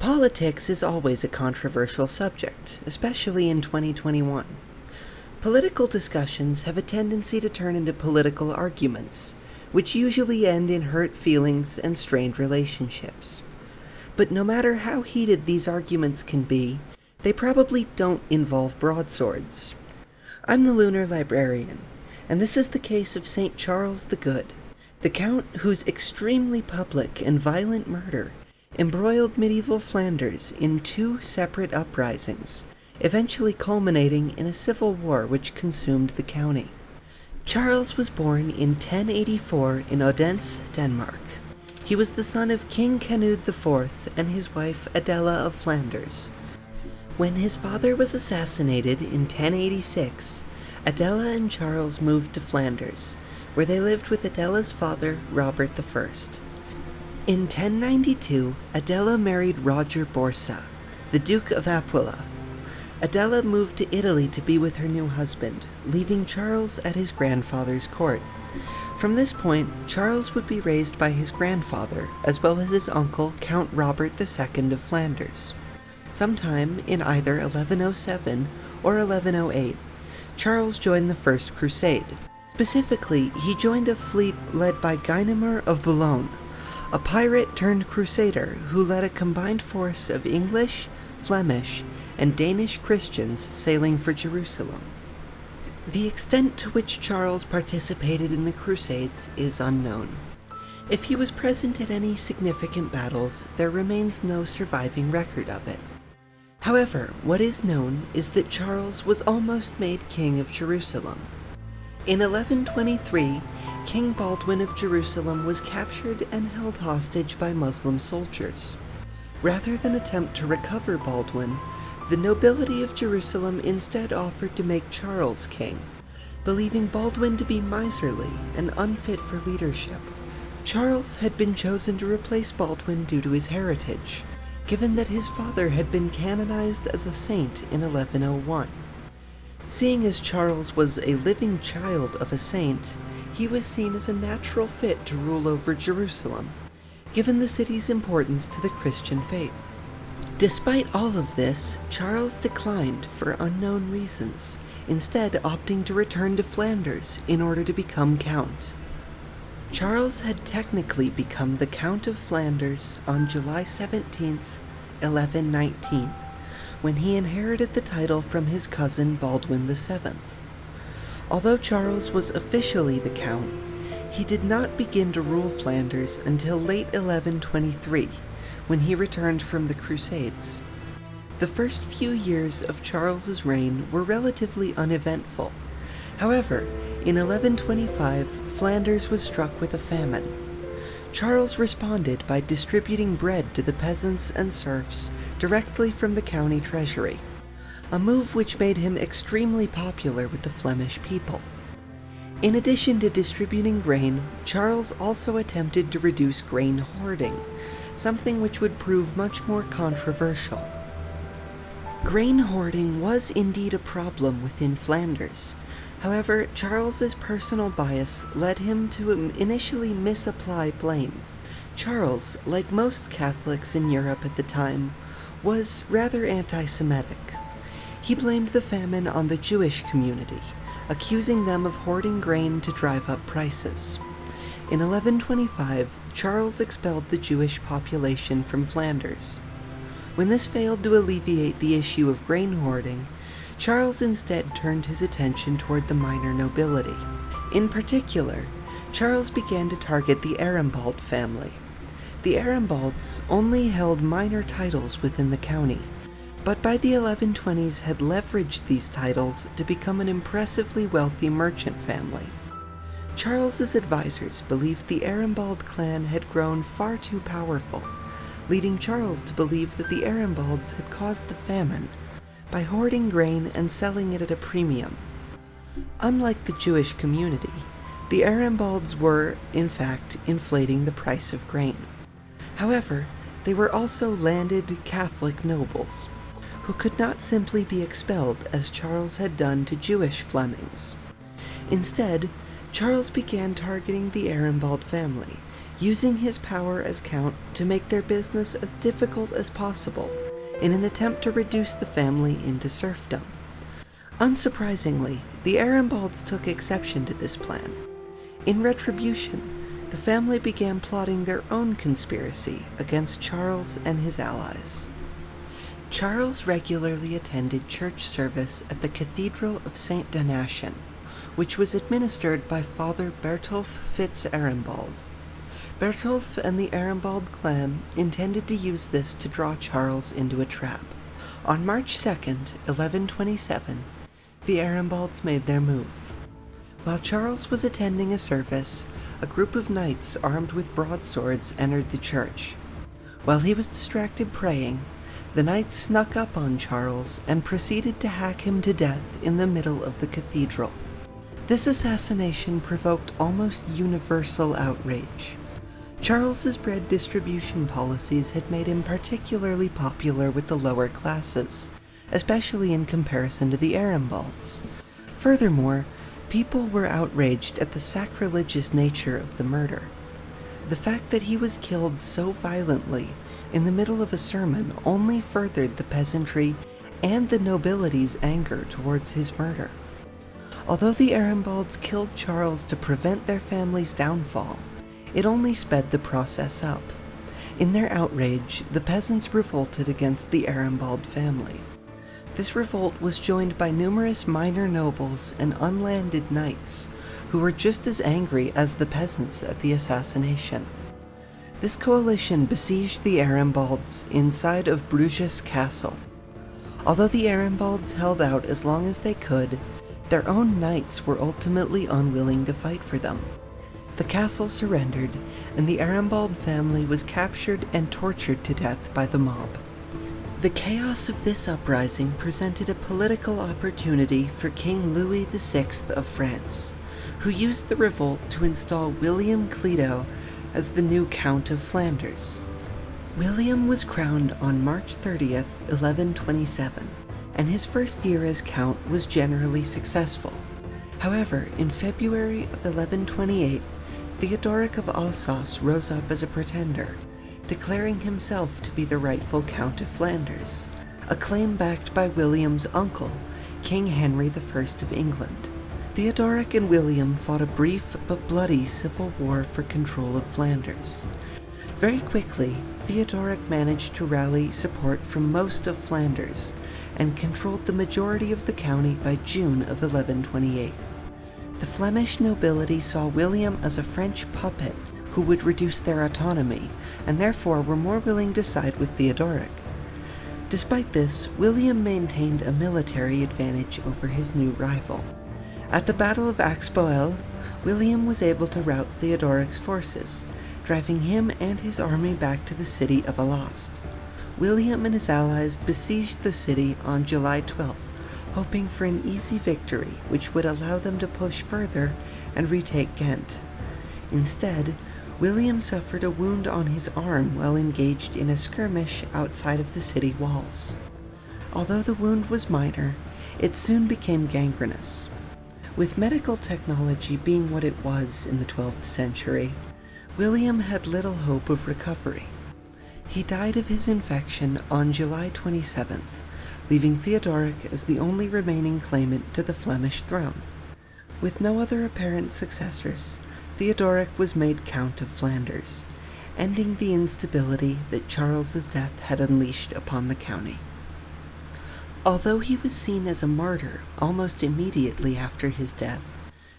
Politics is always a controversial subject, especially in 2021. Political discussions have a tendency to turn into political arguments, which usually end in hurt feelings and strained relationships. But no matter how heated these arguments can be, they probably don't involve broadswords. I'm the Lunar Librarian, and this is the case of St. Charles the Good, the Count whose extremely public and violent murder embroiled medieval Flanders in two separate uprisings, eventually culminating in a civil war which consumed the county. Charles was born in 1084 in Odense, Denmark. He was the son of King Canute IV and his wife Adela of Flanders. When his father was assassinated in 1086, Adela and Charles moved to Flanders, where they lived with Adela's father, Robert I. In 1092, Adela married Roger Borsa, the Duke of Aquila. Adela moved to Italy to be with her new husband, leaving Charles at his grandfather's court. From this point, Charles would be raised by his grandfather, as well as his uncle, Count Robert II of Flanders. Sometime in either 1107 or 1108, Charles joined the First Crusade. Specifically, he joined a fleet led by Guynemer of Boulogne, a pirate-turned-crusader who led a combined force of English, Flemish, and Danish Christians sailing for Jerusalem. The extent to which Charles participated in the Crusades is unknown. If he was present at any significant battles, there remains no surviving record of it. However, what is known is that Charles was almost made king of Jerusalem. In 1123, King Baldwin of Jerusalem was captured and held hostage by Muslim soldiers. Rather than attempt to recover Baldwin, the nobility of Jerusalem instead offered to make Charles king, believing Baldwin to be miserly and unfit for leadership. Charles had been chosen to replace Baldwin due to his heritage, given that his father had been canonized as a saint in 1101. Seeing as Charles was a living child of a saint, he was seen as a natural fit to rule over Jerusalem, given the city's importance to the Christian faith. Despite all of this, Charles declined for unknown reasons, instead opting to return to Flanders in order to become Count. Charles had technically become the Count of Flanders on July 17, 1119, when he inherited the title from his cousin Baldwin VII. Although Charles was officially the Count, he did not begin to rule Flanders until late 1123, when he returned from the Crusades. The first few years of Charles's reign were relatively uneventful. However, in 1125, Flanders was struck with a famine. Charles responded by distributing bread to the peasants and serfs directly from the county treasury, a move which made him extremely popular with the Flemish people. In addition to distributing grain, Charles also attempted to reduce grain hoarding, something which would prove much more controversial. Grain hoarding was indeed a problem within Flanders. However, Charles's personal bias led him to initially misapply blame. Charles, like most Catholics in Europe at the time, was rather anti-Semitic. He blamed the famine on the Jewish community, accusing them of hoarding grain to drive up prices. In 1125, Charles expelled the Jewish population from Flanders. When this failed to alleviate the issue of grain hoarding, Charles instead turned his attention toward the minor nobility. In particular, Charles began to target the Arambald family. The Arambalds only held minor titles within the county, but by the 1120s had leveraged these titles to become an impressively wealthy merchant family. Charles's advisors believed the Arambald clan had grown far too powerful, leading Charles to believe that the Arambalds had caused the famine by hoarding grain and selling it at a premium. Unlike the Jewish community, the Arambalds were, in fact, inflating the price of grain. However, they were also landed Catholic nobles, who could not simply be expelled as Charles had done to Jewish Flemings. Instead, Charles began targeting the Arambald family, using his power as Count to make their business as difficult as possible in an attempt to reduce the family into serfdom. Unsurprisingly, the Arambalds took exception to this plan. In retribution, the family began plotting their own conspiracy against Charles and his allies. Charles regularly attended church service at the Cathedral of St. Donatian, which was administered by Father Bertulf Fitz-Arambald. Bertulf and the Arambald clan intended to use this to draw Charles into a trap. On March 2nd, 1127, the Arambalds made their move. While Charles was attending a service, a group of knights armed with broadswords entered the church. While he was distracted praying, the knights snuck up on Charles and proceeded to hack him to death in the middle of the cathedral. This assassination provoked almost universal outrage. Charles's bread distribution policies had made him particularly popular with the lower classes, especially in comparison to the Arambalds. Furthermore, people were outraged at the sacrilegious nature of the murder. The fact that he was killed so violently in the middle of a sermon only furthered the peasantry and the nobility's anger towards his murder. Although the Arambalds killed Charles to prevent their family's downfall, it only sped the process up. In their outrage, the peasants revolted against the Arambald family. This revolt was joined by numerous minor nobles and unlanded knights, who were just as angry as the peasants at the assassination. This coalition besieged the Arambalds inside of Bruges Castle. Although the Arambalds held out as long as they could, their own knights were ultimately unwilling to fight for them. The castle surrendered, and the Arambald family was captured and tortured to death by the mob. The chaos of this uprising presented a political opportunity for King Louis VI of France, who used the revolt to install William Clito as the new Count of Flanders. William was crowned on March 30th, 1127, and his first year as Count was generally successful. However, in February of 1128, Theodoric of Alsace rose up as a pretender, declaring himself to be the rightful Count of Flanders, a claim backed by William's uncle, King Henry I of England. Theodoric and William fought a brief but bloody civil war for control of Flanders. Very quickly, Theodoric managed to rally support from most of Flanders, and controlled the majority of the county by June of 1128. The Flemish nobility saw William as a French puppet who would reduce their autonomy, and therefore were more willing to side with Theodoric. Despite this, William maintained a military advantage over his new rival. At the Battle of Axpoel, William was able to rout Theodoric's forces, driving him and his army back to the city of Alost. William and his allies besieged the city on July 12th, hoping for an easy victory which would allow them to push further and retake Ghent. Instead, William suffered a wound on his arm while engaged in a skirmish outside of the city walls. Although the wound was minor, it soon became gangrenous. With medical technology being what it was in the 12th century, William had little hope of recovery. He died of his infection on July 27th, leaving Theodoric as the only remaining claimant to the Flemish throne. With no other apparent successors, Theodoric was made Count of Flanders, ending the instability that Charles's death had unleashed upon the county. Although he was seen as a martyr almost immediately after his death,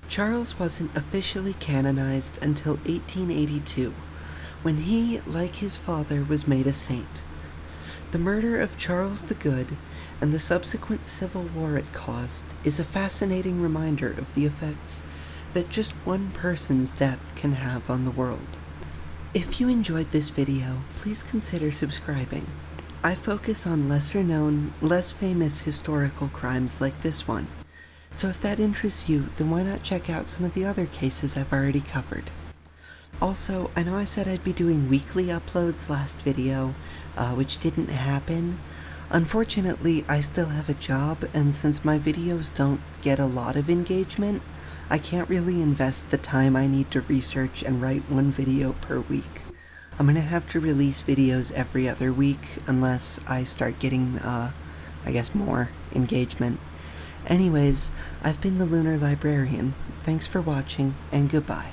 Charles wasn't officially canonized until 1882, when he, like his father, was made a saint. The murder of Charles the Good and the subsequent civil war it caused is a fascinating reminder of the effects that just one person's death can have on the world. If you enjoyed this video, please consider subscribing. I focus on lesser known, less famous historical crimes like this one, so if that interests you, then why not check out some of the other cases I've already covered. Also, I know I said I'd be doing weekly uploads last video, which didn't happen. Unfortunately, I still have a job, and since my videos don't get a lot of engagement, I can't really invest the time I need to research and write one video per week. I'm gonna have to release videos every other week unless I start getting, more engagement. Anyways, I've been the Lunar Librarian. Thanks for watching, and goodbye.